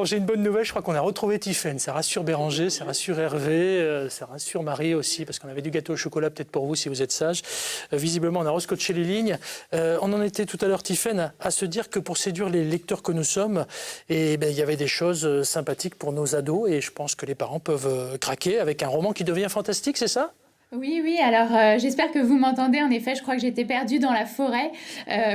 Bon, j'ai une bonne nouvelle, je crois qu'on a retrouvé Tiffaine. Ça rassure Béranger, ça rassure Hervé, ça rassure Marie aussi, parce qu'on avait du gâteau au chocolat peut-être pour vous si vous êtes sage. Visiblement, on a rescotché les lignes. On en était tout à l'heure, Tiffaine, à se dire que pour séduire les lecteurs que nous sommes, il y avait des choses sympathiques pour nos ados, et je pense que les parents peuvent craquer avec un roman qui devient fantastique, c'est ça ? Oui, oui, alors j'espère que vous m'entendez. En effet, je crois que j'étais perdue dans la forêt.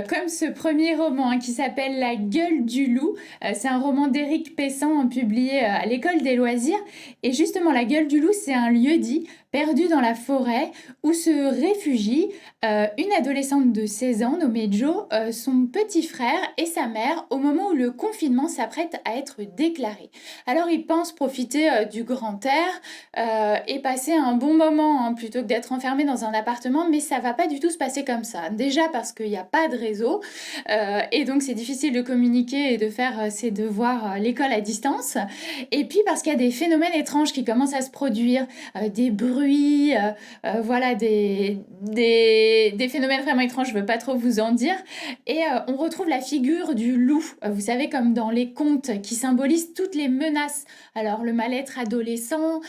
Comme ce premier roman qui s'appelle La gueule du loup. C'est un roman d'Éric Pessan publié à l'École des loisirs. Et justement, La gueule du loup, c'est un lieu-dit perdu dans la forêt où se réfugie une adolescente de 16 ans nommée Jo, son petit frère et sa mère au moment où le confinement s'apprête à être déclaré. Alors ils pensent profiter du grand air et passer un bon moment plutôt que d'être enfermés dans un appartement, mais ça va pas du tout se passer comme ça. Déjà parce qu'il n'y a pas de réseau et donc c'est difficile de communiquer et de faire ses devoirs à l'école à distance. Et puis parce qu'il y a des phénomènes étranges qui commencent à se produire, des bruits, voilà, des phénomènes vraiment étranges, je veux pas trop vous en dire. Et on retrouve la figure du loup, vous savez, comme dans les contes, qui symbolisent toutes les menaces. Alors le mal-être adolescent,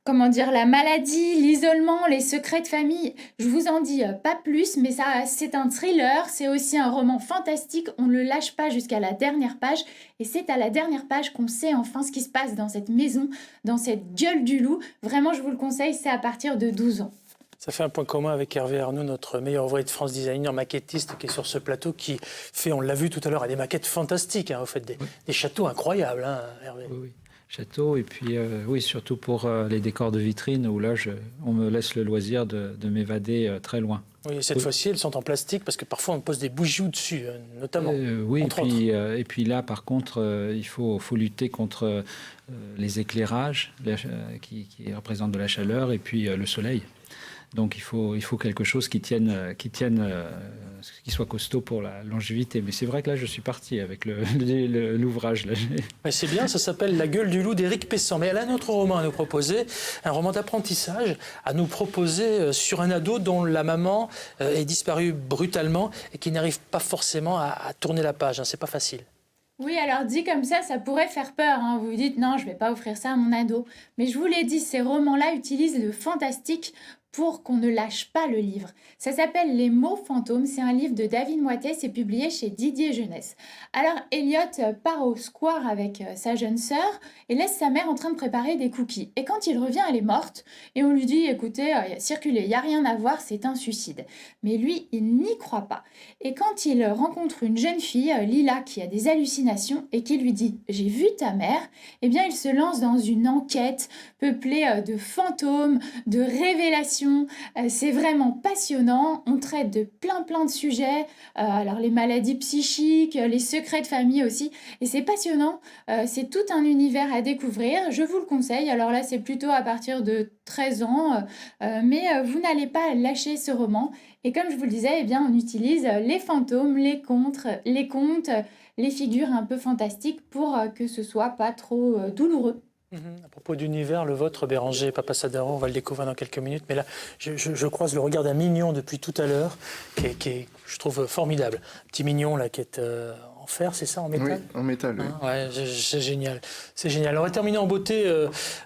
comment dire, la maladie, l'isolement, les secrets de famille. Je vous en dis pas plus, mais ça, c'est un thriller, c'est aussi un roman fantastique. On ne le lâche pas jusqu'à la dernière page. Et c'est à la dernière page qu'on sait enfin ce qui se passe dans cette maison, dans cette gueule du loup. Vraiment, je vous le conseille, c'est à partir de 12 ans. Ça fait un point commun avec Hervé Arnaud, notre meilleur ouvrier de France designer, maquettiste, qui est sur ce plateau, qui fait, on l'a vu tout à l'heure, des maquettes fantastiques, au fait, des châteaux incroyables, Hervé. Oui, oui. Château, et puis oui, surtout pour les décors de vitrine, où là, on me laisse le loisir de m'évader très loin. Oui, cette fois-ci, elles sont en plastique, parce que parfois on pose des bougies au-dessus, notamment. Oui, et puis là, par contre, il faut lutter contre les éclairages qui représentent de la chaleur, et puis le soleil. Donc il faut quelque chose qui soit costaud pour la longévité. Mais c'est vrai que là, je suis parti avec l'ouvrage. C'est bien, ça s'appelle La gueule du loup d'Éric Pessan. Mais elle a un autre roman à nous proposer, un roman d'apprentissage à nous proposer sur un ado dont la maman est disparue brutalement et qui n'arrive pas forcément à tourner la page. C'est pas facile. Oui, alors dit comme ça pourrait faire peur. Vous vous dites, non, je vais pas offrir ça à mon ado. Mais je vous l'ai dit, ces romans-là utilisent le fantastique pour qu'on ne lâche pas le livre. Ça s'appelle Les mots fantômes, c'est un livre de David Moitet, c'est publié chez Didier Jeunesse. Alors Elliot part au square avec sa jeune sœur et laisse sa mère en train de préparer des cookies. Et quand il revient, elle est morte et on lui dit, écoutez, circulez, il n'y a rien à voir, c'est un suicide. Mais lui, il n'y croit pas. Et quand il rencontre une jeune fille, Lila, qui a des hallucinations et qui lui dit, j'ai vu ta mère, eh bien il se lance dans une enquête peuplée de fantômes, de révélations. C'est vraiment passionnant, on traite de plein de sujets, alors les maladies psychiques, les secrets de famille aussi, et c'est passionnant, c'est tout un univers à découvrir, je vous le conseille. Alors là c'est plutôt à partir de 13 ans, mais vous n'allez pas lâcher ce roman, et comme je vous le disais, eh bien, on utilise les fantômes, les contes, les figures un peu fantastiques pour que ce soit pas trop douloureux. À propos d'univers, le vôtre, Béranger Papasadaro, on va le découvrir dans quelques minutes. Mais là, je croise le regard d'un mignon depuis tout à l'heure, qui est, je trouve, formidable. Petit mignon là, qui est en fer, c'est ça, en métal ? Oui, en métal, oui. Ouais, c'est génial. C'est génial. On va terminer en beauté.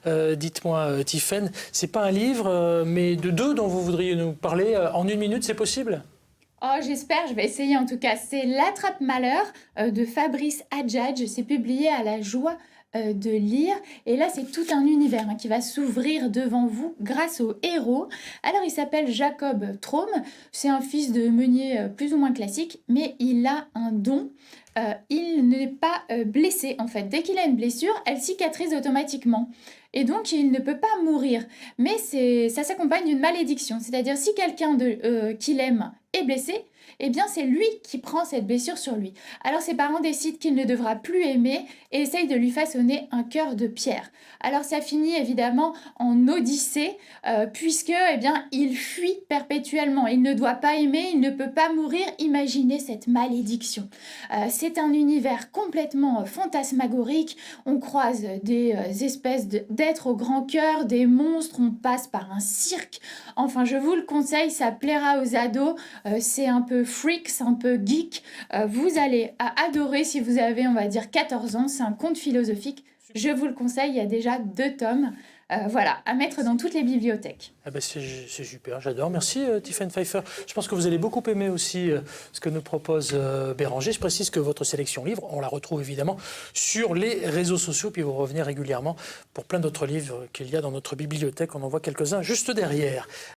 Dites-moi, Tiffaine, c'est pas un livre, mais de deux dont vous voudriez nous parler en une minute, c'est possible ? Oh, j'espère, je vais essayer en tout cas. C'est L'Attrape-Malheur de Fabrice Adjadj. C'est publié à La Joie de lire. Et là, c'est tout un univers qui va s'ouvrir devant vous grâce au héros. Alors, il s'appelle Jacob Traum. C'est un fils de meunier plus ou moins classique, mais il a un don. Il n'est pas blessé, en fait. Dès qu'il a une blessure, elle cicatrise automatiquement. Et donc, il ne peut pas mourir. Mais ça s'accompagne d'une malédiction. C'est-à-dire, si quelqu'un qu'il aime est blessé, eh bien c'est lui qui prend cette blessure sur lui. Alors ses parents décident qu'il ne devra plus aimer et essayent de lui façonner un cœur de pierre. Alors ça finit évidemment en odyssée puisque eh bien, il fuit perpétuellement. Il ne doit pas aimer, il ne peut pas mourir. Imaginez cette malédiction. C'est un univers complètement fantasmagorique. On croise des espèces d'êtres au grand cœur, des monstres, on passe par un cirque. Enfin, je vous le conseille, ça plaira aux ados. C'est un peu peu freaks, un peu geek, vous allez adorer si vous avez, on va dire, 14 ans. C'est un conte philosophique. Je vous le conseille, il y a déjà 2 tomes. Voilà, à mettre dans toutes les bibliothèques. Ah ben c'est super, j'adore. Merci Tiffaine Pfeiffer. Je pense que vous allez beaucoup aimer aussi ce que nous propose Béranger. Je précise que votre sélection livre, on la retrouve évidemment sur les réseaux sociaux, puis vous revenez régulièrement pour plein d'autres livres qu'il y a dans notre bibliothèque. On en voit quelques-uns juste derrière.